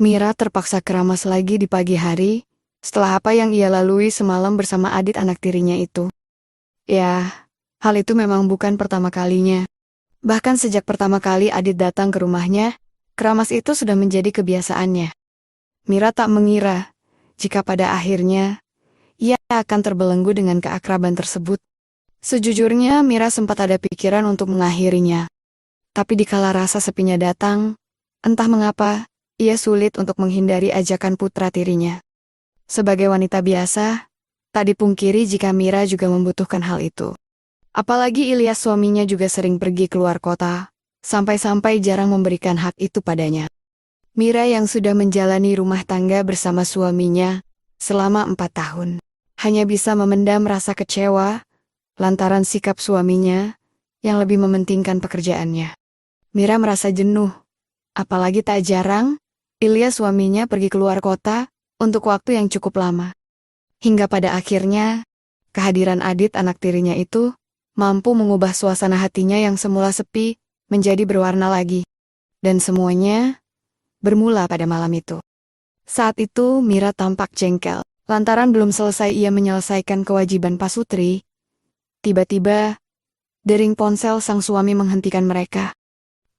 Mira terpaksa keramas lagi di pagi hari, setelah apa yang ia lalui semalam bersama Adit anak tirinya itu. Ya, hal itu memang bukan pertama kalinya. Bahkan sejak pertama kali Adit datang ke rumahnya, keramas itu sudah menjadi kebiasaannya. Mira tak mengira, jika pada akhirnya, ia akan terbelenggu dengan keakraban tersebut. Sejujurnya, Mira sempat ada pikiran untuk mengakhirinya. Tapi dikala rasa sepinya datang, entah mengapa, ia sulit untuk menghindari ajakan putra tirinya. Sebagai wanita biasa, tak dipungkiri jika Mira juga membutuhkan hal itu. Apalagi Ilyas suaminya juga sering pergi keluar kota, sampai-sampai jarang memberikan hak itu padanya. Mira yang sudah menjalani rumah tangga bersama suaminya selama 4 tahun, hanya bisa memendam rasa kecewa lantaran sikap suaminya yang lebih mementingkan pekerjaannya. Mira merasa jenuh, apalagi tak jarang Ilyas suaminya pergi keluar kota untuk waktu yang cukup lama. Hingga pada akhirnya, kehadiran Adit anak tirinya itu mampu mengubah suasana hatinya yang semula sepi menjadi berwarna lagi. Dan semuanya bermula pada malam itu. Saat itu Mira tampak jengkel, lantaran belum selesai ia menyelesaikan kewajiban pasutri. Tiba-tiba, dering ponsel sang suami menghentikan mereka.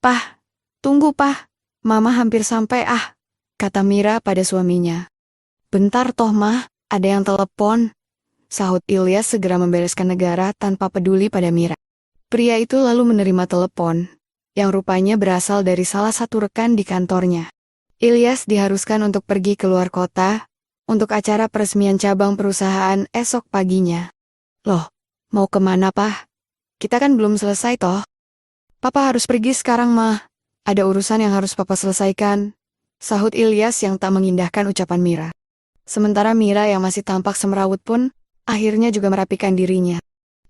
"Pah, tunggu pah, Mama hampir sampai kata Mira pada suaminya. "Bentar toh mah, ada yang telepon," sahut Ilyas segera membereskan negara tanpa peduli pada Mira. Pria itu lalu menerima telepon, yang rupanya berasal dari salah satu rekan di kantornya. Ilyas diharuskan untuk pergi keluar kota, untuk acara peresmian cabang perusahaan esok paginya. "Loh, mau kemana pah? Kita kan belum selesai toh." "Papa harus pergi sekarang mah. Ada urusan yang harus papa selesaikan," sahut Ilyas yang tak mengindahkan ucapan Mira. Sementara Mira yang masih tampak semrawut pun, akhirnya juga merapikan dirinya.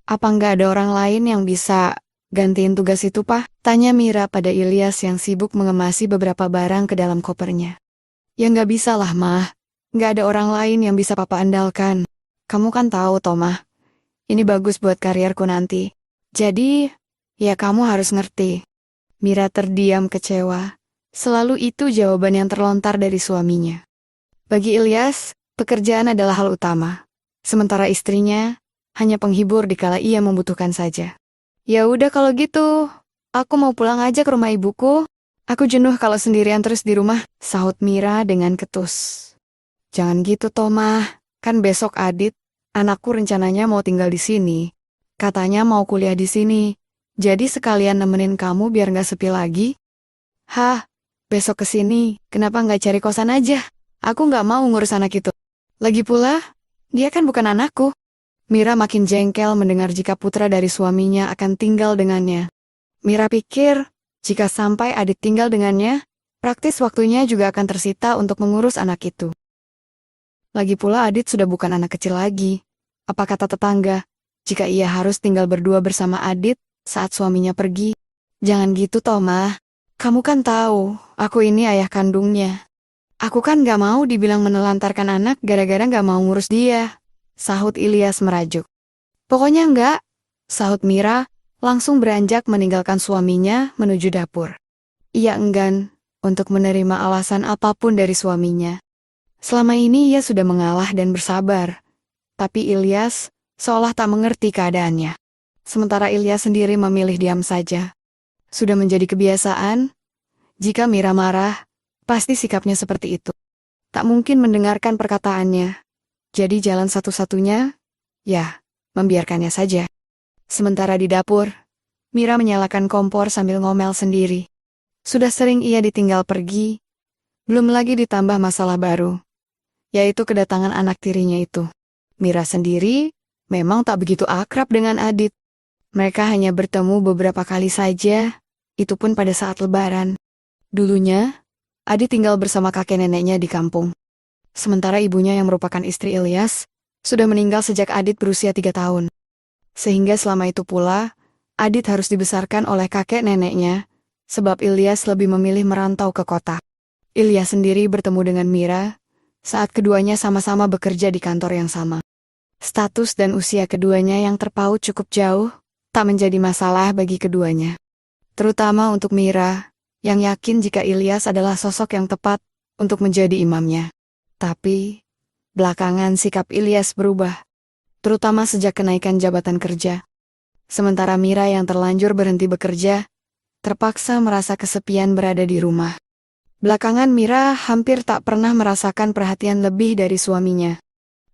"Apa nggak ada orang lain yang bisa gantiin tugas itu pah?" tanya Mira pada Ilyas yang sibuk mengemasi beberapa barang ke dalam kopernya. "Ya nggak bisa lah mah, nggak ada orang lain yang bisa papa andalkan. Kamu kan tahu toh mah, ini bagus buat karierku nanti. Jadi, ya kamu harus ngerti." Mira terdiam kecewa. Selalu itu jawaban yang terlontar dari suaminya. Bagi Ilyas, pekerjaan adalah hal utama. Sementara istrinya, hanya penghibur dikala ia membutuhkan saja. "Ya udah kalau gitu, aku mau pulang aja ke rumah ibuku. Aku jenuh kalau sendirian terus di rumah," sahut Mira dengan ketus. "Jangan gitu Tomah, kan besok Adit, anakku rencananya mau tinggal di sini. Katanya mau kuliah di sini. Jadi sekalian nemenin kamu biar nggak sepi lagi." "Hah, besok kesini, kenapa nggak cari kosan aja? Aku nggak mau ngurus anak itu. Lagi pula, dia kan bukan anakku." Mira makin jengkel mendengar jika putra dari suaminya akan tinggal dengannya. Mira pikir, jika sampai Adit tinggal dengannya, praktis waktunya juga akan tersita untuk mengurus anak itu. Lagi pula Adit sudah bukan anak kecil lagi. Apa kata tetangga, jika ia harus tinggal berdua bersama Adit saat suaminya pergi? "Jangan gitu Tomah, kamu kan tahu, aku ini ayah kandungnya. Aku kan gak mau dibilang menelantarkan anak gara-gara gak mau ngurus dia," sahut Ilyas merajuk. "Pokoknya enggak," sahut Mira, langsung beranjak meninggalkan suaminya menuju dapur. Ia enggan untuk menerima alasan apapun dari suaminya. Selama ini ia sudah mengalah dan bersabar, tapi Ilyas seolah tak mengerti keadaannya. Sementara Ilyas sendiri memilih diam saja. Sudah menjadi kebiasaan, jika Mira marah, pasti sikapnya seperti itu. Tak mungkin mendengarkan perkataannya. Jadi jalan satu-satunya, ya, membiarkannya saja. Sementara di dapur, Mira menyalakan kompor sambil ngomel sendiri. Sudah sering ia ditinggal pergi, belum lagi ditambah masalah baru, yaitu kedatangan anak tirinya itu. Mira sendiri memang tak begitu akrab dengan Adit. Mereka hanya bertemu beberapa kali saja, itu pun pada saat Lebaran. Dulunya, Adit tinggal bersama kakek neneknya di kampung. Sementara ibunya yang merupakan istri Ilyas, sudah meninggal sejak Adit berusia 3 tahun. Sehingga selama itu pula, Adit harus dibesarkan oleh kakek neneknya, sebab Ilyas lebih memilih merantau ke kota. Ilyas sendiri bertemu dengan Mira, saat keduanya sama-sama bekerja di kantor yang sama. Status dan usia keduanya yang terpaut cukup jauh, tak menjadi masalah bagi keduanya. Terutama untuk Mira, yang yakin jika Ilyas adalah sosok yang tepat untuk menjadi imamnya. Tapi, belakangan sikap Ilyas berubah, terutama sejak kenaikan jabatan kerja. Sementara Mira yang terlanjur berhenti bekerja, terpaksa merasa kesepian berada di rumah. Belakangan Mira hampir tak pernah merasakan perhatian lebih dari suaminya.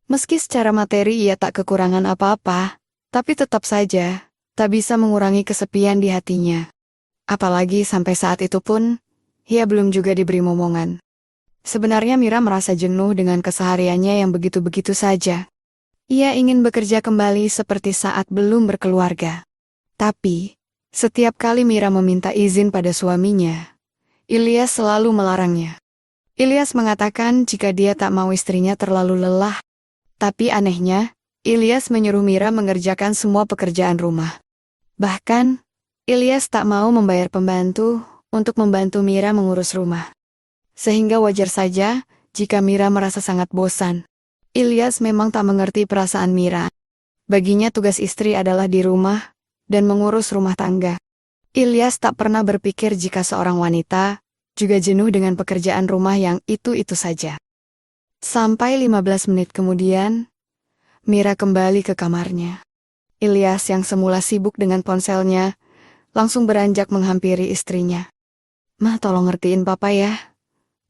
Meski secara materi ia tak kekurangan apa-apa, tapi tetap saja tak bisa mengurangi kesepian di hatinya. Apalagi sampai saat itu pun, ia belum juga diberi momongan. Sebenarnya Mira merasa jenuh dengan kesehariannya yang begitu-begitu saja. Ia ingin bekerja kembali seperti saat belum berkeluarga. Tapi, setiap kali Mira meminta izin pada suaminya, Ilyas selalu melarangnya. Ilyas mengatakan jika dia tak mau istrinya terlalu lelah. Tapi anehnya, Ilyas menyuruh Mira mengerjakan semua pekerjaan rumah. Bahkan, Ilyas tak mau membayar pembantu untuk membantu Mira mengurus rumah. Sehingga wajar saja jika Mira merasa sangat bosan. Ilyas memang tak mengerti perasaan Mira. Baginya tugas istri adalah di rumah dan mengurus rumah tangga. Ilyas tak pernah berpikir jika seorang wanita juga jenuh dengan pekerjaan rumah yang itu-itu saja. Sampai 15 menit kemudian, Mira kembali ke kamarnya. Ilyas yang semula sibuk dengan ponselnya, langsung beranjak menghampiri istrinya. "Mah, tolong ngertiin Papa ya.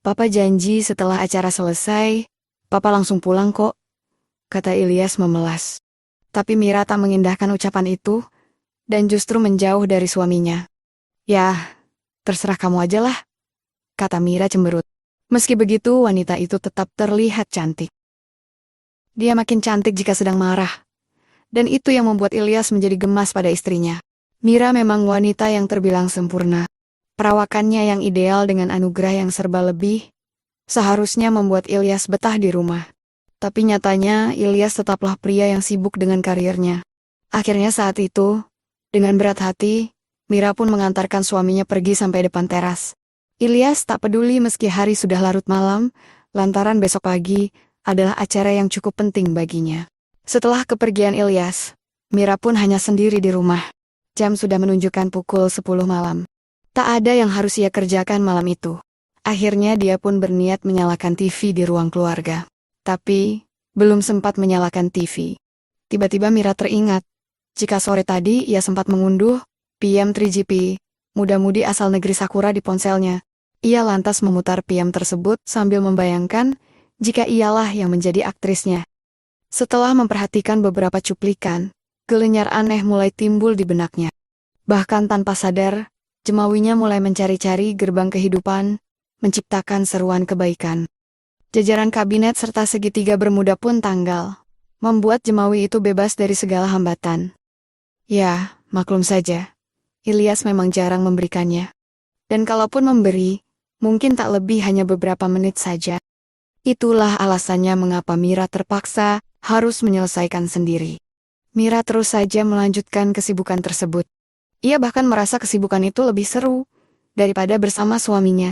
Papa janji setelah acara selesai, Papa langsung pulang kok," kata Ilyas memelas. Tapi Mira tak mengindahkan ucapan itu, dan justru menjauh dari suaminya. "Ya, terserah kamu aja lah," kata Mira cemberut. Meski begitu, wanita itu tetap terlihat cantik. Dia makin cantik jika sedang marah. Dan itu yang membuat Ilyas menjadi gemas pada istrinya. Mira memang wanita yang terbilang sempurna. Perawakannya yang ideal dengan anugerah yang serba lebih, seharusnya membuat Ilyas betah di rumah. Tapi nyatanya, Ilyas tetaplah pria yang sibuk dengan karirnya. Akhirnya saat itu, dengan berat hati, Mira pun mengantarkan suaminya pergi sampai depan teras. Ilyas tak peduli meski hari sudah larut malam, lantaran besok pagi adalah acara yang cukup penting baginya. Setelah kepergian Ilyas, Mira pun hanya sendiri di rumah. Jam sudah menunjukkan pukul 10 malam. Tak ada yang harus ia kerjakan malam itu. Akhirnya dia pun berniat menyalakan TV di ruang keluarga. Tapi, belum sempat menyalakan TV. Tiba-tiba Mira teringat, jika sore tadi ia sempat mengunduh PM 3GP, muda-mudi asal negeri Sakura di ponselnya. Ia lantas memutar PM tersebut sambil membayangkan jika ialah yang menjadi aktrisnya. Setelah memperhatikan beberapa cuplikan, gelenyar aneh mulai timbul di benaknya. Bahkan tanpa sadar, jemawinya mulai mencari-cari gerbang kehidupan, menciptakan seruan kebaikan. Jajaran kabinet serta segitiga bermuda pun tanggal, membuat jemawi itu bebas dari segala hambatan. Ya, maklum saja, Ilyas memang jarang memberikannya. Dan kalaupun memberi, mungkin tak lebih hanya beberapa menit saja. Itulah alasannya mengapa Mira terpaksa harus menyelesaikan sendiri. Mira terus saja melanjutkan kesibukan tersebut. Ia bahkan merasa kesibukan itu lebih seru daripada bersama suaminya.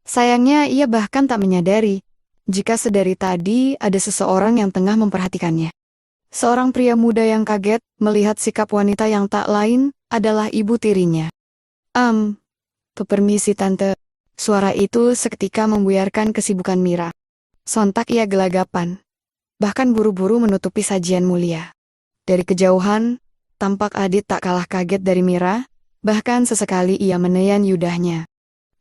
Sayangnya ia bahkan tak menyadari jika sedari tadi ada seseorang yang tengah memperhatikannya. Seorang pria muda yang kaget melihat sikap wanita yang tak lain adalah ibu tirinya. Permisi tante." Suara itu seketika membuyarkan kesibukan Mira. Sontak ia gelagapan, bahkan buru-buru menutupi sajian mulia. Dari kejauhan, tampak Adit tak kalah kaget dari Mira, bahkan sesekali ia menelan yudahnya.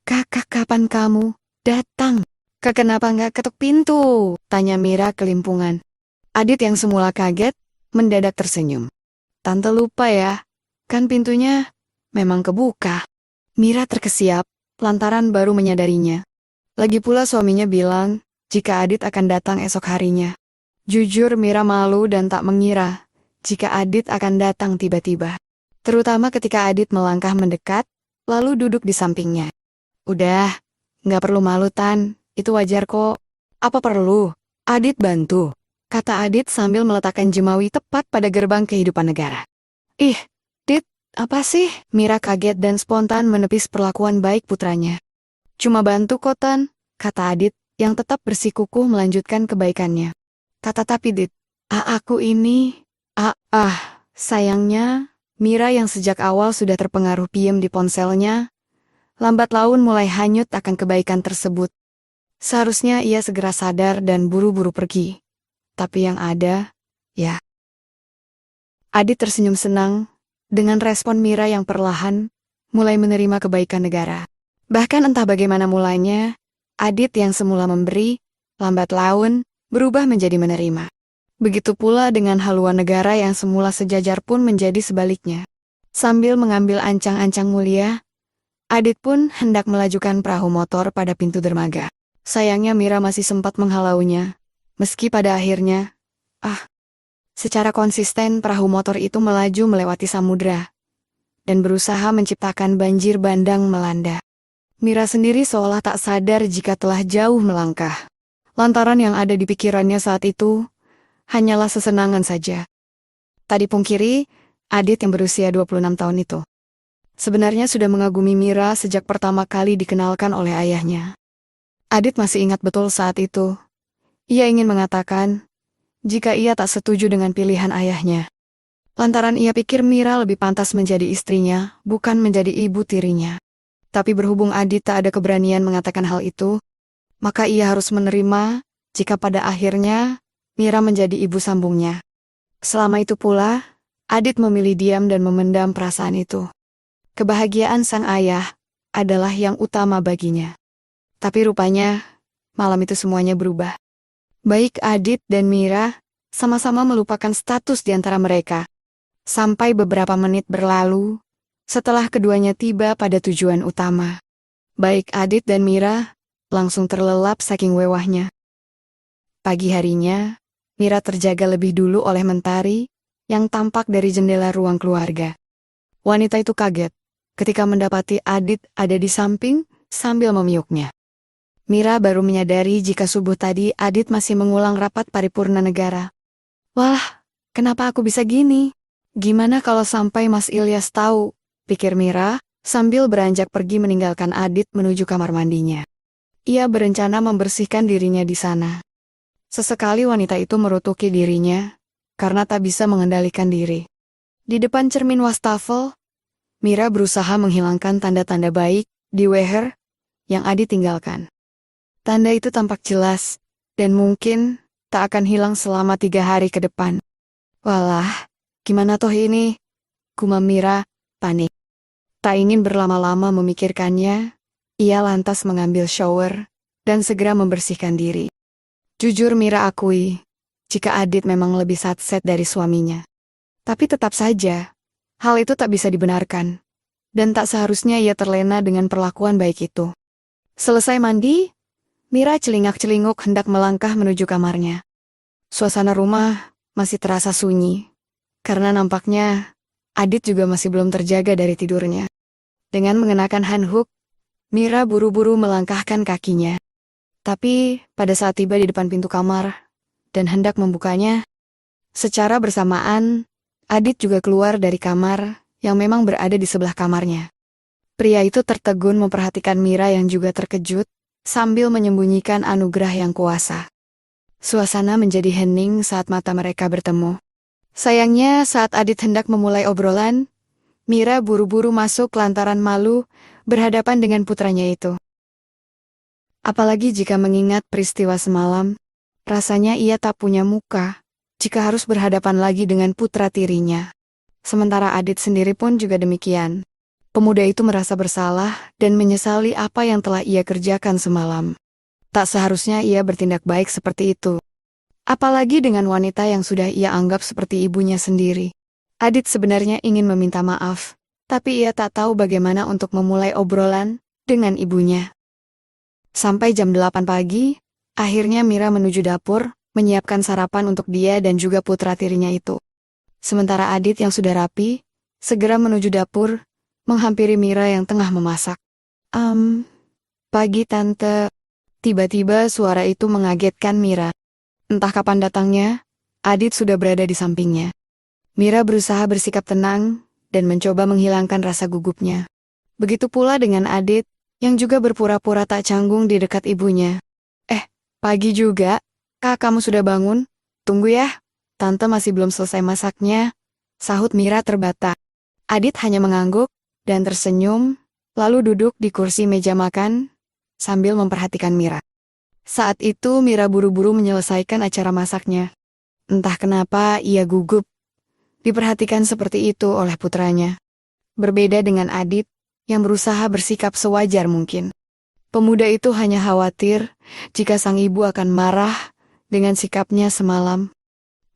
"Kakak, kapan kamu datang? Kenapa nggak ketuk pintu?" tanya Mira kelimpungan. Adit yang semula kaget, mendadak tersenyum. "Tante lupa ya, kan pintunya memang kebuka." Mira terkesiap, lantaran baru menyadarinya. Lagi pula suaminya bilang, jika Adit akan datang esok harinya. Jujur Mira malu dan tak mengira jika Adit akan datang tiba-tiba. Terutama ketika Adit melangkah mendekat, lalu duduk di sampingnya. "Udah, nggak perlu malu Tan, itu wajar kok." "Apa perlu? Adit bantu," kata Adit sambil meletakkan jemawi tepat pada gerbang kehidupan negara. "Ih, Dit, apa sih?" Mira kaget dan spontan menepis perlakuan baik putranya. "Cuma bantu kok Tan," kata Adit, yang tetap bersikukuh melanjutkan kebaikannya. "Tapi Dit, aku ini, sayangnya, Mira yang sejak awal sudah terpengaruh PM di ponselnya, lambat laun mulai hanyut akan kebaikan tersebut. Seharusnya ia segera sadar dan buru-buru pergi. Tapi yang ada, ya. Adit tersenyum senang dengan respon Mira yang perlahan mulai menerima kebaikan negara. Bahkan entah bagaimana mulanya, Adit yang semula memberi, lambat laun, berubah menjadi menerima. Begitu pula dengan haluan negara yang semula sejajar pun menjadi sebaliknya. Sambil mengambil ancang-ancang mulia, Adit pun hendak melajukan perahu motor pada pintu dermaga. Sayangnya Mira masih sempat menghalaunya, meski pada akhirnya, secara konsisten perahu motor itu melaju melewati samudra dan berusaha menciptakan banjir bandang melanda. Mira sendiri seolah tak sadar jika telah jauh melangkah. Lantaran yang ada di pikirannya saat itu hanyalah sesenangan saja. Tak dipungkiri, Adit yang berusia 26 tahun itu sebenarnya sudah mengagumi Mira sejak pertama kali dikenalkan oleh ayahnya. Adit masih ingat betul saat itu. Ia ingin mengatakan jika ia tak setuju dengan pilihan ayahnya. Lantaran ia pikir Mira lebih pantas menjadi istrinya, bukan menjadi ibu tirinya. Tapi berhubung Adit tak ada keberanian mengatakan hal itu, maka ia harus menerima jika pada akhirnya Mira menjadi ibu sambungnya. Selama itu pula, Adit memilih diam dan memendam perasaan itu. Kebahagiaan sang ayah adalah yang utama baginya. Tapi rupanya, malam itu semuanya berubah. Baik Adit dan Mira sama-sama melupakan status di antara mereka. Sampai beberapa menit berlalu, setelah keduanya tiba pada tujuan utama. Baik Adit dan Mira langsung terlelap saking wewahnya. Pagi harinya, Mira terjaga lebih dulu oleh Mentari yang tampak dari jendela ruang keluarga. Wanita itu kaget ketika mendapati Adit ada di samping sambil memiuknya. Mira baru menyadari jika subuh tadi Adit masih mengulang rapat paripurna negara. Wah, kenapa aku bisa gini? Gimana kalau sampai Mas Ilyas tahu? Pikir Mira sambil beranjak pergi meninggalkan Adit menuju kamar mandinya. Ia berencana membersihkan dirinya di sana. Sesekali wanita itu merutuki dirinya karena tak bisa mengendalikan diri. Di depan cermin wastafel, Mira berusaha menghilangkan tanda-tanda baik di weher yang Adit tinggalkan. Tanda itu tampak jelas, dan mungkin tak akan hilang selama 3 hari ke depan. Walah, gimana toh ini? Gumam Mira, panik. Tak ingin berlama-lama memikirkannya, ia lantas mengambil shower dan segera membersihkan diri. Jujur Mira akui, jika Adit memang lebih satset dari suaminya. Tapi tetap saja, hal itu tak bisa dibenarkan, dan tak seharusnya ia terlena dengan perlakuan baik itu. Selesai mandi, Mira celingak-celinguk hendak melangkah menuju kamarnya. Suasana rumah masih terasa sunyi, karena nampaknya Adit juga masih belum terjaga dari tidurnya. Dengan mengenakan handhook, Mira buru-buru melangkahkan kakinya. Tapi pada saat tiba di depan pintu kamar dan hendak membukanya, secara bersamaan Adit juga keluar dari kamar yang memang berada di sebelah kamarnya. Pria itu tertegun memperhatikan Mira yang juga terkejut, sambil menyembunyikan anugerah yang kuasa. Suasana menjadi hening saat mata mereka bertemu. Sayangnya saat Adit hendak memulai obrolan, Mira buru-buru masuk lantaran malu berhadapan dengan putranya itu. Apalagi jika mengingat peristiwa semalam, rasanya ia tak punya muka jika harus berhadapan lagi dengan putra tirinya. Sementara Adit sendiri pun juga demikian. Pemuda itu merasa bersalah dan menyesali apa yang telah ia kerjakan semalam. Tak seharusnya ia bertindak baik seperti itu. Apalagi dengan wanita yang sudah ia anggap seperti ibunya sendiri. Adit sebenarnya ingin meminta maaf, tapi ia tak tahu bagaimana untuk memulai obrolan dengan ibunya. Sampai jam 8 pagi, akhirnya Mira menuju dapur, menyiapkan sarapan untuk dia dan juga putra tirinya itu. Sementara Adit yang sudah rapi, segera menuju dapur, menghampiri Mira yang tengah memasak. Pagi tante. Tiba-tiba suara itu mengagetkan Mira. Entah kapan datangnya, Adit sudah berada di sampingnya. Mira berusaha bersikap tenang dan mencoba menghilangkan rasa gugupnya. Begitu pula dengan Adit, yang juga berpura-pura tak canggung di dekat ibunya. Pagi juga, Kak kamu sudah bangun? Tunggu ya, tante masih belum selesai masaknya, sahut Mira terbata. Adit hanya mengangguk dan tersenyum, lalu duduk di kursi meja makan, sambil memperhatikan Mira. Saat itu Mira buru-buru menyelesaikan acara masaknya. Entah kenapa ia gugup diperhatikan seperti itu oleh putranya. Berbeda dengan Adit yang berusaha bersikap sewajar mungkin. Pemuda itu hanya khawatir jika sang ibu akan marah dengan sikapnya semalam.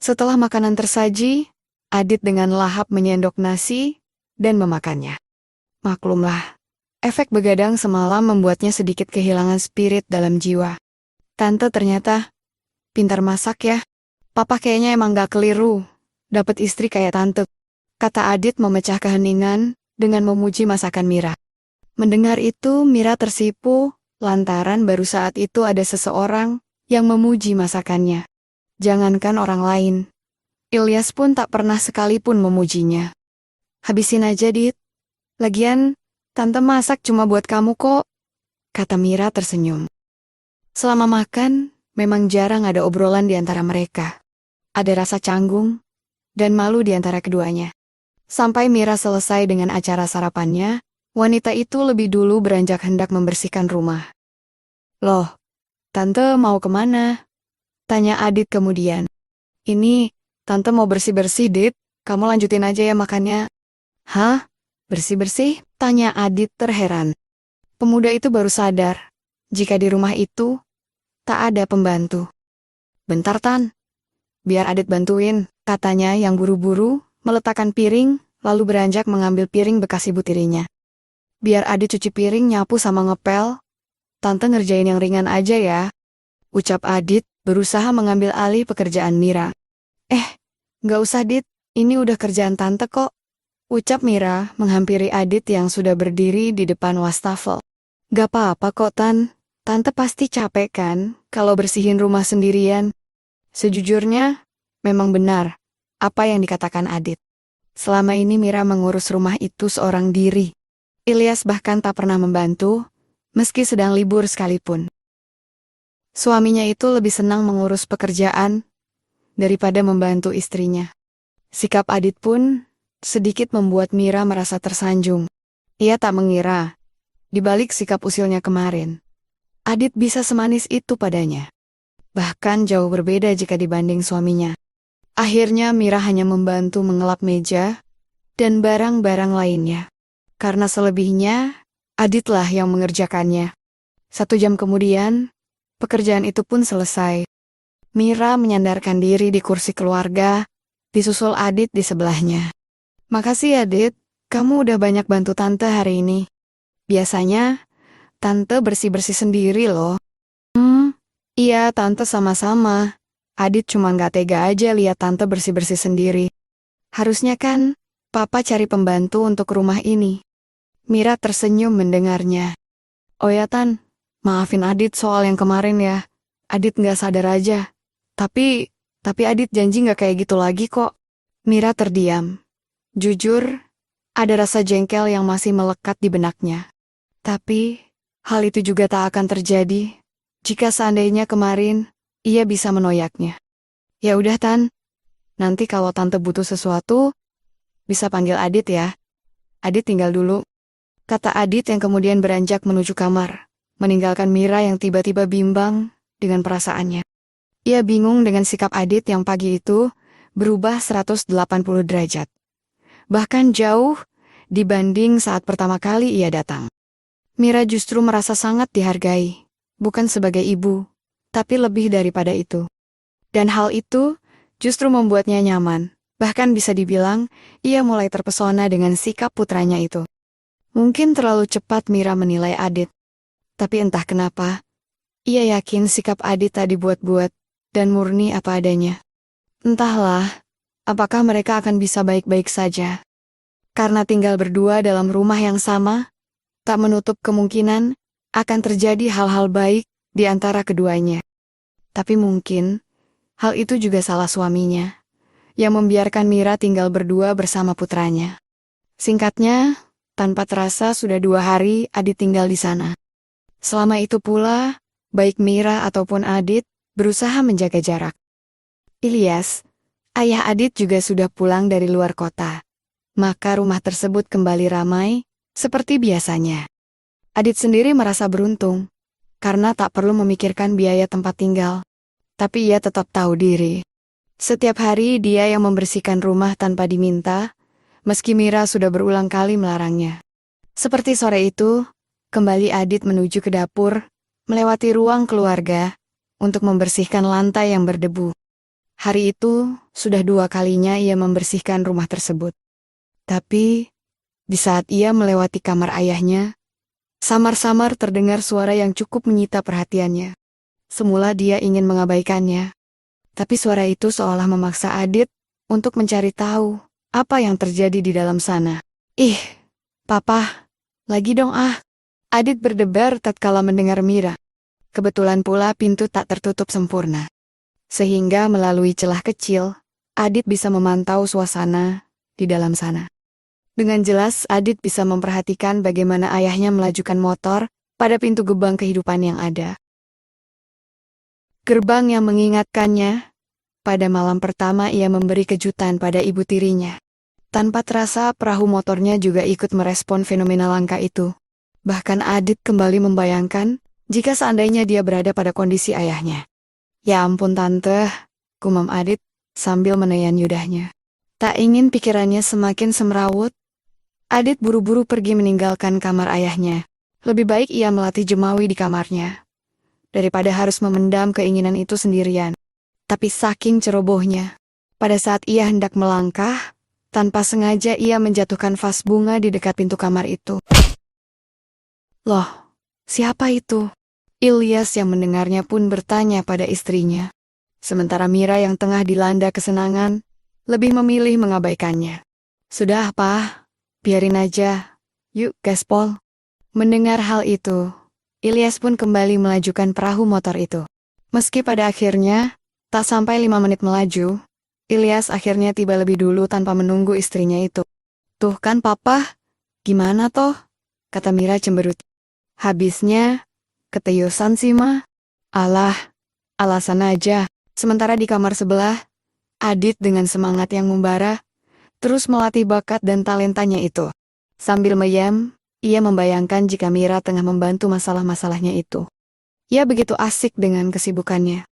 Setelah makanan tersaji, Adit dengan lahap menyendok nasi dan memakannya. Maklumlah, efek begadang semalam membuatnya sedikit kehilangan spirit dalam jiwa. Tante ternyata pintar masak ya. Papa kayaknya emang gak keliru dapat istri kayak tante, kata Adit memecah keheningan dengan memuji masakan Mira. Mendengar itu Mira tersipu lantaran baru saat itu ada seseorang yang memuji masakannya. Jangankan orang lain, Ilyas pun tak pernah sekalipun memujinya. Habisin aja, Dit. Lagian, tante masak cuma buat kamu kok, kata Mira tersenyum. Selama makan, memang jarang ada obrolan di antara mereka. Ada rasa canggung dan malu di antara keduanya. Sampai Mira selesai dengan acara sarapannya, wanita itu lebih dulu beranjak hendak membersihkan rumah. Loh, tante mau kemana? Tanya Adit kemudian. Ini, tante mau bersih-bersih, Dit. Kamu lanjutin aja ya makannya. Hah? Bersih-bersih? Tanya Adit terheran. Pemuda itu baru sadar, jika di rumah itu, tak ada pembantu. Bentar, Tan. Biar Adit bantuin, katanya yang buru-buru, meletakkan piring, lalu beranjak mengambil piring bekas ibu tirinya. Biar Adit cuci piring, nyapu sama ngepel, tante ngerjain yang ringan aja ya, ucap Adit, berusaha mengambil alih pekerjaan Mira. Nggak usah, Dit, ini udah kerjaan tante kok, ucap Mira menghampiri Adit yang sudah berdiri di depan wastafel. Gak apa-apa kok, Tan. Tante pasti capek kan kalau bersihin rumah sendirian. Sejujurnya, memang benar apa yang dikatakan Adit. Selama ini Mira mengurus rumah itu seorang diri. Ilyas bahkan tak pernah membantu, meski sedang libur sekalipun. Suaminya itu lebih senang mengurus pekerjaan daripada membantu istrinya. Sikap Adit pun sedikit membuat Mira merasa tersanjung. Ia tak mengira, di balik sikap usilnya kemarin, Adit bisa semanis itu padanya. Bahkan jauh berbeda jika dibanding suaminya. Akhirnya Mira hanya membantu mengelap meja dan barang-barang lainnya. Karena selebihnya, Aditlah yang mengerjakannya. 1 jam kemudian, pekerjaan itu pun selesai. Mira menyandarkan diri di kursi keluarga, disusul Adit di sebelahnya. Makasih ya, Dit, kamu udah banyak bantu tante hari ini. Biasanya, tante bersih-bersih sendiri loh. Iya, tante sama-sama. Adit cuma gak tega aja lihat tante bersih-bersih sendiri. Harusnya kan, papa cari pembantu untuk rumah ini. Mira tersenyum mendengarnya. Oh ya, Tan, maafin Adit soal yang kemarin ya. Adit gak sadar aja. Tapi Adit janji gak kayak gitu lagi kok. Mira terdiam. Jujur, ada rasa jengkel yang masih melekat di benaknya. Tapi, hal itu juga tak akan terjadi jika seandainya kemarin ia bisa menoyaknya. Ya udah, Tan. Nanti kalau tante butuh sesuatu, bisa panggil Adit ya. Adit tinggal dulu, kata Adit yang kemudian beranjak menuju kamar, meninggalkan Mira yang tiba-tiba bimbang dengan perasaannya. Ia bingung dengan sikap Adit yang pagi itu berubah 180 derajat. Bahkan jauh dibanding saat pertama kali ia datang. Mira justru merasa sangat dihargai, bukan sebagai ibu, tapi lebih daripada itu. Dan hal itu justru membuatnya nyaman, bahkan bisa dibilang ia mulai terpesona dengan sikap putranya itu. Mungkin terlalu cepat Mira menilai Adit, tapi entah kenapa, ia yakin sikap Adit tak dibuat-buat dan murni apa adanya. Entahlah, apakah mereka akan bisa baik-baik saja. Karena tinggal berdua dalam rumah yang sama, tak menutup kemungkinan akan terjadi hal-hal baik di antara keduanya. Tapi mungkin, hal itu juga salah suaminya, yang membiarkan Mira tinggal berdua bersama putranya. Singkatnya, tanpa terasa sudah 2 hari Adit tinggal di sana. Selama itu pula, baik Mira ataupun Adit berusaha menjaga jarak. Ilyas, ayah Adit juga sudah pulang dari luar kota. Maka rumah tersebut kembali ramai, seperti biasanya. Adit sendiri merasa beruntung. karena tak perlu memikirkan biaya tempat tinggal. Tapi ia tetap tahu diri. Setiap hari dia yang membersihkan rumah tanpa diminta, meski Mira sudah berulang kali melarangnya. Seperti sore itu, kembali Adit menuju ke dapur, melewati ruang keluarga, untuk membersihkan lantai yang berdebu. Hari itu, sudah 2 kalinya ia membersihkan rumah tersebut. Tapi, di saat ia melewati kamar ayahnya, samar-samar terdengar suara yang cukup menyita perhatiannya. Semula dia ingin mengabaikannya, tapi suara itu seolah memaksa Adit untuk mencari tahu apa yang terjadi di dalam sana. Ih, Papa, lagi dong ah. Adit berdebar tatkala mendengar Mira. Kebetulan pula pintu tak tertutup sempurna. Sehingga melalui celah kecil, Adit bisa memantau suasana di dalam sana. Dengan jelas Adit bisa memperhatikan bagaimana ayahnya melajukan motor pada pintu gerbang kehidupan yang ada. Gerbang yang mengingatkannya, pada malam pertama ia memberi kejutan pada ibu tirinya. Tanpa terasa perahu motornya juga ikut merespon fenomena langka itu. Bahkan Adit kembali membayangkan jika seandainya dia berada pada kondisi ayahnya. Ya ampun tante, gumam Adit sambil menelan ludahnya. Tak ingin pikirannya semakin semrawut, Adit buru-buru pergi meninggalkan kamar ayahnya. Lebih baik ia melatih jemawi di kamarnya, daripada harus memendam keinginan itu sendirian. Tapi saking cerobohnya, pada saat ia hendak melangkah, tanpa sengaja ia menjatuhkan vas bunga di dekat pintu kamar itu. Loh, siapa itu? Ilyas yang mendengarnya pun bertanya pada istrinya. Sementara Mira yang tengah dilanda kesenangan, lebih memilih mengabaikannya. Sudah, Pak, biarin aja. Yuk, gaspol. Mendengar hal itu, Ilyas pun kembali melajukan perahu motor itu. Meski pada akhirnya, tak sampai 5 menit melaju, Ilyas akhirnya tiba lebih dulu tanpa menunggu istrinya itu. Tuh kan papa, gimana toh? Kata Mira cemberut. Habisnya, keteyusan sih mah. Alah, alasan aja. Sementara di kamar sebelah, Adit dengan semangat yang membara, terus melatih bakat dan talentanya itu. Sambil meyem, ia membayangkan jika Mira tengah membantu masalah-masalahnya itu. Ia begitu asik dengan kesibukannya.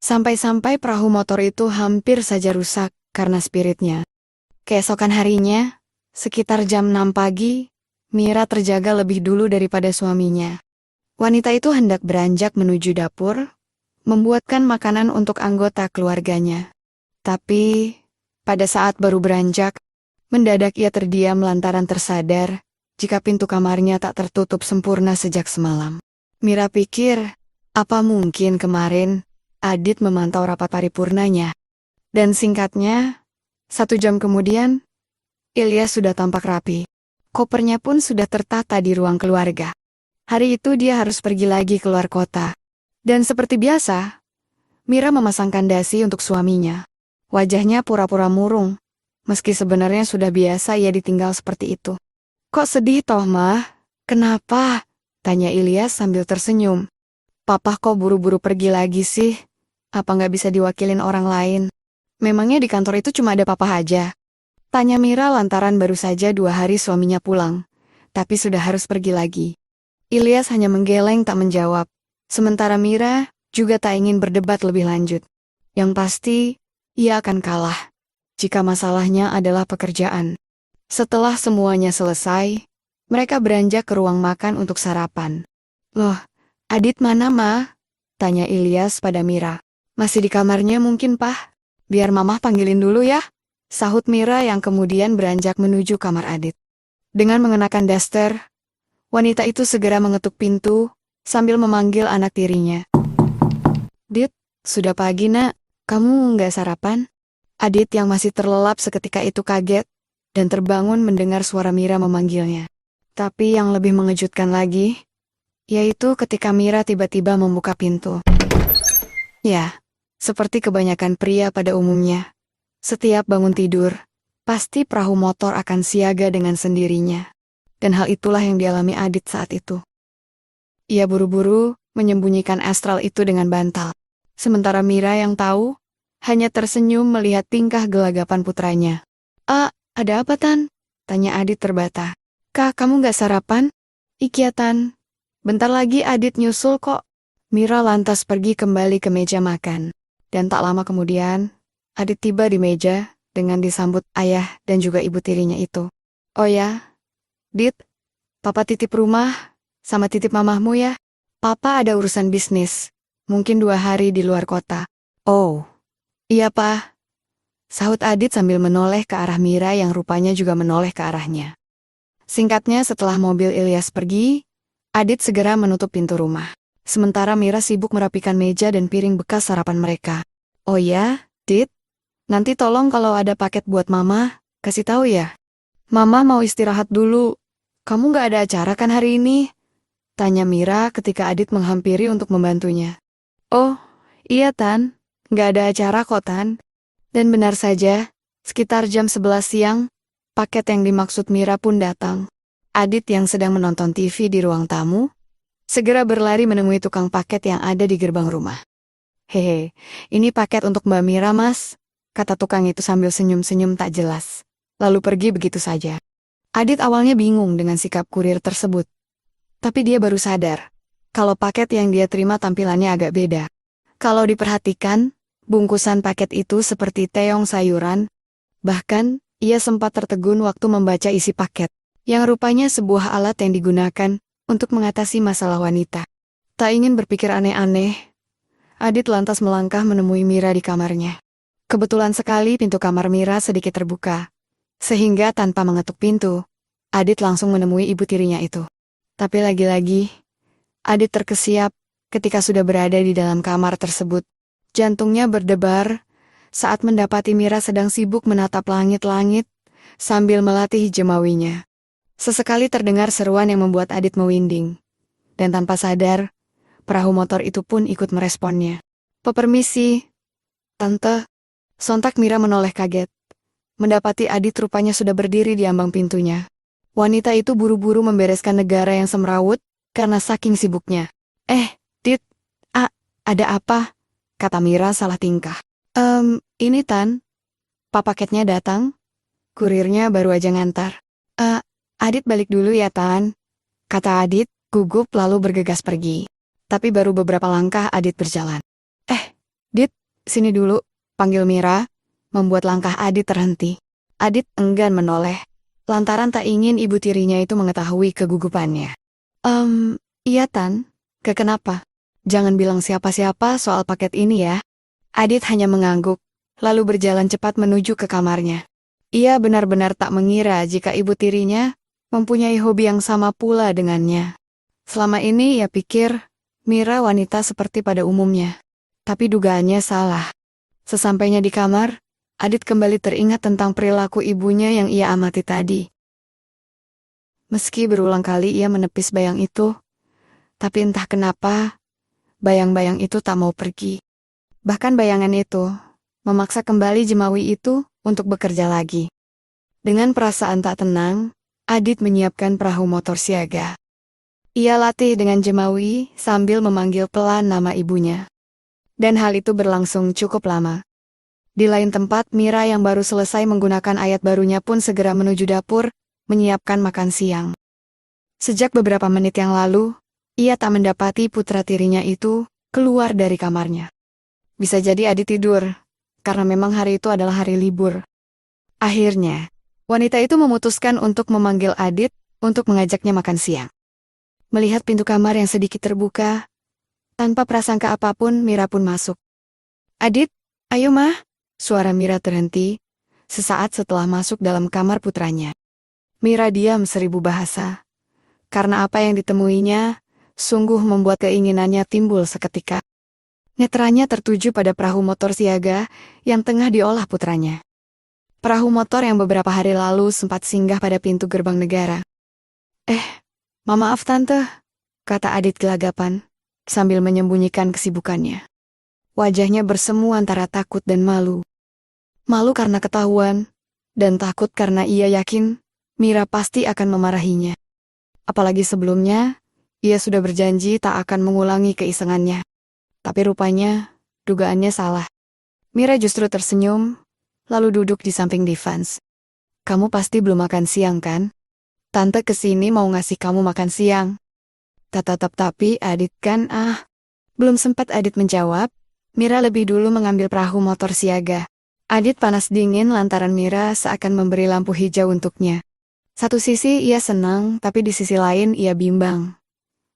Sampai-sampai perahu motor itu hampir saja rusak karena spiritnya. Keesokan harinya, sekitar jam 6 pagi, Mira terjaga lebih dulu daripada suaminya. Wanita itu hendak beranjak menuju dapur, membuatkan makanan untuk anggota keluarganya. Tapi, pada saat baru beranjak, mendadak ia terdiam lantaran tersadar jika pintu kamarnya tak tertutup sempurna sejak semalam. Mira pikir, apa mungkin kemarin Adit memantau rapat paripurnanya. Dan singkatnya, 1 jam kemudian, Ilyas sudah tampak rapi. Kopernya pun sudah tertata di ruang keluarga. Hari itu dia harus pergi lagi keluar kota. Dan seperti biasa, Mira memasangkan dasi untuk suaminya. Wajahnya pura-pura murung, meski sebenarnya sudah biasa ia ditinggal seperti itu. Kok sedih toh, Mah? Kenapa? Tanya Ilyas sambil tersenyum. Papa kok buru-buru pergi lagi sih? Apa nggak bisa diwakilin orang lain? Memangnya di kantor itu cuma ada papa aja? Tanya Mira lantaran baru saja 2 hari suaminya pulang, tapi sudah harus pergi lagi. Ilyas hanya menggeleng tak menjawab, sementara Mira juga tak ingin berdebat lebih lanjut. Yang pasti, ia akan kalah jika masalahnya adalah pekerjaan. Setelah semuanya selesai, mereka beranjak ke ruang makan untuk sarapan. Loh, Adit mana, Ma? Tanya Ilyas pada Mira. Masih di kamarnya mungkin, Pah. Biar Mamah panggilin dulu ya. Sahut Mira yang kemudian beranjak menuju kamar Adit. Dengan mengenakan daster, wanita itu segera mengetuk pintu sambil memanggil anak tirinya. Dit, sudah pagi nak, kamu nggak sarapan? Adit yang masih terlelap seketika itu kaget dan terbangun mendengar suara Mira memanggilnya. Tapi yang lebih mengejutkan lagi, yaitu ketika Mira tiba-tiba membuka pintu. Ya, seperti kebanyakan pria pada umumnya, setiap bangun tidur, pasti perahu motor akan siaga dengan sendirinya. Dan hal itulah yang dialami Adit saat itu. Ia buru-buru menyembunyikan astral itu dengan bantal. Sementara Mira yang tahu, hanya tersenyum melihat tingkah gelagapan putranya. Ada apa Tan? Tanya Adit terbata. Kak, kamu gak sarapan? Ikiatan. Bentar lagi Adit nyusul kok. Mira lantas pergi kembali ke meja makan. Dan tak lama kemudian, Adit tiba di meja dengan disambut ayah dan juga ibu tirinya itu. Oh ya, Dit, Papa titip rumah, sama titip mamahmu ya. Papa ada urusan bisnis, mungkin 2 hari di luar kota. Oh, iya Pa, sahut Adit sambil menoleh ke arah Mira yang rupanya juga menoleh ke arahnya. Singkatnya setelah mobil Ilyas pergi, Adit segera menutup pintu rumah. Sementara Mira sibuk merapikan meja dan piring bekas sarapan mereka. Oh ya, Dit, nanti tolong kalau ada paket buat Mama, kasih tahu ya. Mama mau istirahat dulu. Kamu gak ada acara kan hari ini? Tanya Mira ketika Adit menghampiri untuk membantunya. Oh, iya Tan, gak ada acara kok Tan. Dan benar saja, sekitar jam 11 siang, paket yang dimaksud Mira pun datang. Adit yang sedang menonton TV di ruang tamu, segera berlari menemui tukang paket yang ada di gerbang rumah. Hehe, ini paket untuk Mbak Mira Mas, kata tukang itu sambil senyum-senyum tak jelas. Lalu pergi begitu saja. Adit awalnya bingung dengan sikap kurir tersebut. Tapi dia baru sadar, kalau paket yang dia terima tampilannya agak beda. Kalau diperhatikan, bungkusan paket itu seperti teong sayuran. Bahkan, ia sempat tertegun waktu membaca isi paket, yang rupanya sebuah alat yang digunakan untuk mengatasi masalah wanita. Tak ingin berpikir aneh-aneh, Adit lantas melangkah menemui Mira di kamarnya. Kebetulan sekali pintu kamar Mira sedikit terbuka, sehingga tanpa mengetuk pintu, Adit langsung menemui ibu tirinya itu. Tapi lagi-lagi, Adit terkesiap ketika sudah berada di dalam kamar tersebut. Jantungnya berdebar saat mendapati Mira sedang sibuk menatap langit-langit sambil melatih jemawinya. Sesekali terdengar seruan yang membuat Adit mewinding. Dan tanpa sadar, perahu motor itu pun ikut meresponnya. Pepermisi, Tante. Sontak Mira menoleh kaget. Mendapati Adit rupanya sudah berdiri di ambang pintunya. Wanita itu buru-buru membereskan negara yang semrawut karena saking sibuknya. Dit, ada apa? Kata Mira salah tingkah. Ini Tan. Pak paketnya datang. Kurirnya baru aja ngantar. Adit balik dulu ya Tan. Kata Adit, gugup lalu bergegas pergi. Tapi baru beberapa langkah Adit berjalan. Dit, sini dulu, panggil Mira, membuat langkah Adit terhenti. Adit enggan menoleh, lantaran tak ingin ibu tirinya itu mengetahui kegugupannya. Iya Tan, kenapa? Jangan bilang siapa-siapa soal paket ini ya. Adit hanya mengangguk, lalu berjalan cepat menuju ke kamarnya. Ia benar-benar tak mengira jika ibu tirinya mempunyai hobi yang sama pula dengannya. Selama ini ia pikir Mira wanita seperti pada umumnya. Tapi dugaannya salah. Sesampainya di kamar, Adit kembali teringat tentang perilaku ibunya yang ia amati tadi. Meski berulang kali ia menepis bayang itu, tapi entah kenapa, bayang-bayang itu tak mau pergi. Bahkan bayangan itu memaksa kembali jemawi itu untuk bekerja lagi. Dengan perasaan tak tenang, Adit menyiapkan perahu motor siaga. Ia latih dengan jemawi sambil memanggil pelan nama ibunya. Dan hal itu berlangsung cukup lama. Di lain tempat, Mira yang baru selesai menggunakan ayat barunya pun segera menuju dapur, menyiapkan makan siang. Sejak beberapa menit yang lalu, ia tak mendapati putra tirinya itu keluar dari kamarnya. Bisa jadi Adit tidur, karena memang hari itu adalah hari libur. Akhirnya, wanita itu memutuskan untuk memanggil Adit untuk mengajaknya makan siang. Melihat pintu kamar yang sedikit terbuka, tanpa prasangka apapun Mira pun masuk. Adit, ayo mah. Suara Mira terhenti, sesaat setelah masuk dalam kamar putranya. Mira diam 1000 bahasa. Karena apa yang ditemuinya, sungguh membuat keinginannya timbul seketika. Netranya tertuju pada perahu motor siaga yang tengah diolah putranya. Perahu motor yang beberapa hari lalu sempat singgah pada pintu gerbang negara. Maaf Tante, kata Adit gelagapan, sambil menyembunyikan kesibukannya. Wajahnya bersemu antara takut dan malu. Malu karena ketahuan, dan takut karena ia yakin Mira pasti akan memarahinya. Apalagi sebelumnya, ia sudah berjanji tak akan mengulangi keisengannya. Tapi rupanya, dugaannya salah. Mira justru tersenyum, lalu duduk di samping Divans. Kamu pasti belum makan siang kan? Tante kesini mau ngasih kamu makan siang. Tapi Adit kan Belum sempat Adit menjawab, Mira lebih dulu mengambil perahu motor siaga. Adit panas dingin lantaran Mira seakan memberi lampu hijau untuknya. Satu sisi ia senang, tapi di sisi lain ia bimbang.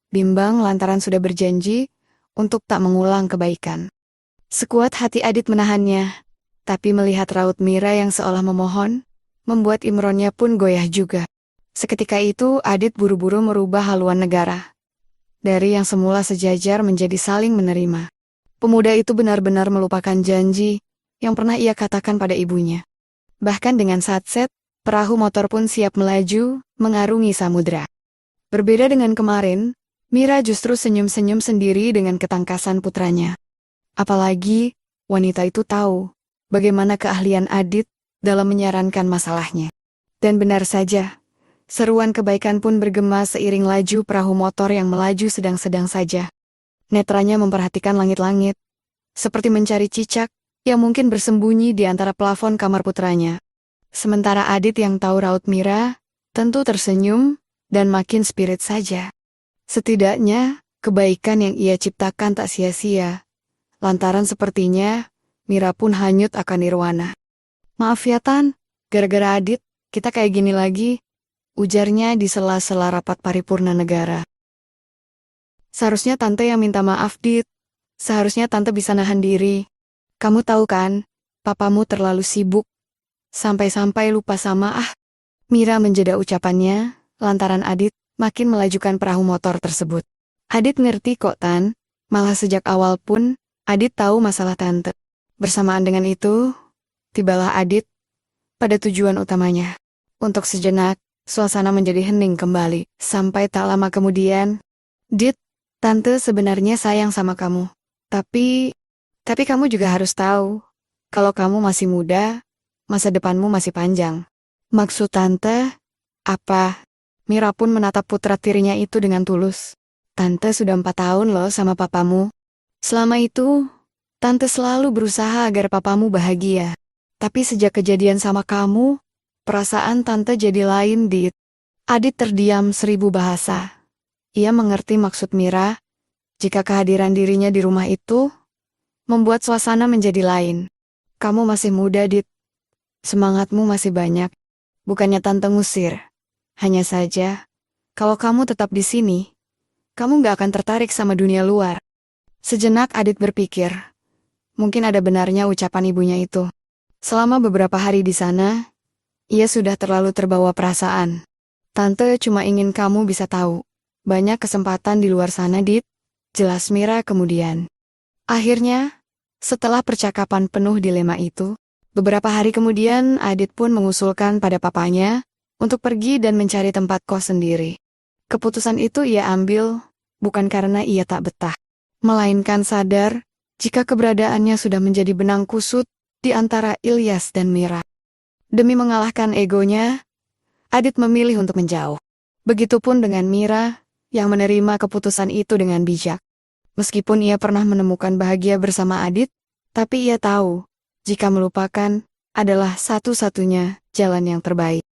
Bimbang lantaran sudah berjanji untuk tak mengulang kebaikan. Sekuat hati Adit menahannya, tapi melihat raut Mira yang seolah memohon, membuat Imronnya pun goyah juga. Seketika itu Adit buru-buru merubah haluan negara. Dari yang semula sejajar menjadi saling menerima. Pemuda itu benar-benar melupakan janji yang pernah ia katakan pada ibunya. Bahkan dengan satset, perahu motor pun siap melaju, mengarungi samudra. Berbeda dengan kemarin, Mira justru senyum-senyum sendiri dengan ketangkasan putranya. Apalagi, wanita itu tahu bagaimana keahlian Adit dalam menyarankan masalahnya. Dan benar saja, seruan kebaikan pun bergema seiring laju perahu motor yang melaju sedang-sedang saja. Netranya memperhatikan langit-langit, seperti mencari cicak yang mungkin bersembunyi di antara plafon kamar putranya. Sementara Adit yang tahu raut Mira, tentu tersenyum dan makin spirit saja. Setidaknya, kebaikan yang ia ciptakan tak sia-sia. Lantaran sepertinya, Mira pun hanyut akan nirwana. Maaf ya Tan, gara-gara Adit, kita kayak gini lagi. Ujarnya di sela-sela rapat paripurna negara. Seharusnya Tante yang minta maaf, Dit. Seharusnya Tante bisa nahan diri. Kamu tahu kan, papamu terlalu sibuk. Sampai-sampai lupa sama Mira menjeda ucapannya, lantaran Adit makin melajukan perahu motor tersebut. Adit ngerti kok Tan, malah sejak awal pun, Adit tahu masalah Tante. Bersamaan dengan itu, tibalah Adit pada tujuan utamanya. Untuk sejenak, suasana menjadi hening kembali, sampai tak lama kemudian, Dit, Tante sebenarnya sayang sama kamu. Tapi kamu juga harus tahu, kalau kamu masih muda, masa depanmu masih panjang. Maksud Tante, apa? Mira pun menatap putra tirinya itu dengan tulus. Tante sudah 4 tahun loh sama papamu. Selama itu, Tante selalu berusaha agar papamu bahagia. Tapi sejak kejadian sama kamu, perasaan Tante jadi lain, Dit. Adit terdiam 1000 bahasa. Ia mengerti maksud Mira, jika kehadiran dirinya di rumah itu, membuat suasana menjadi lain. Kamu masih muda, Dit. Semangatmu masih banyak. Bukannya Tante ngusir. Hanya saja, kalau kamu tetap di sini, kamu gak akan tertarik sama dunia luar. Sejenak Adit berpikir, mungkin ada benarnya ucapan ibunya itu. Selama beberapa hari di sana, ia sudah terlalu terbawa perasaan. Tante cuma ingin kamu bisa tahu, banyak kesempatan di luar sana, Dit. Jelas Mira kemudian. Akhirnya, setelah percakapan penuh dilema itu, beberapa hari kemudian Adit pun mengusulkan pada papanya untuk pergi dan mencari tempat kos sendiri. Keputusan itu ia ambil bukan karena ia tak betah, melainkan sadar jika keberadaannya sudah menjadi benang kusut di antara Ilyas dan Mira. Demi mengalahkan egonya, Adit memilih untuk menjauh. Begitupun dengan Mira yang menerima keputusan itu dengan bijak. Meskipun ia pernah menemukan bahagia bersama Adit, tapi ia tahu jika melupakan adalah satu-satunya jalan yang terbaik.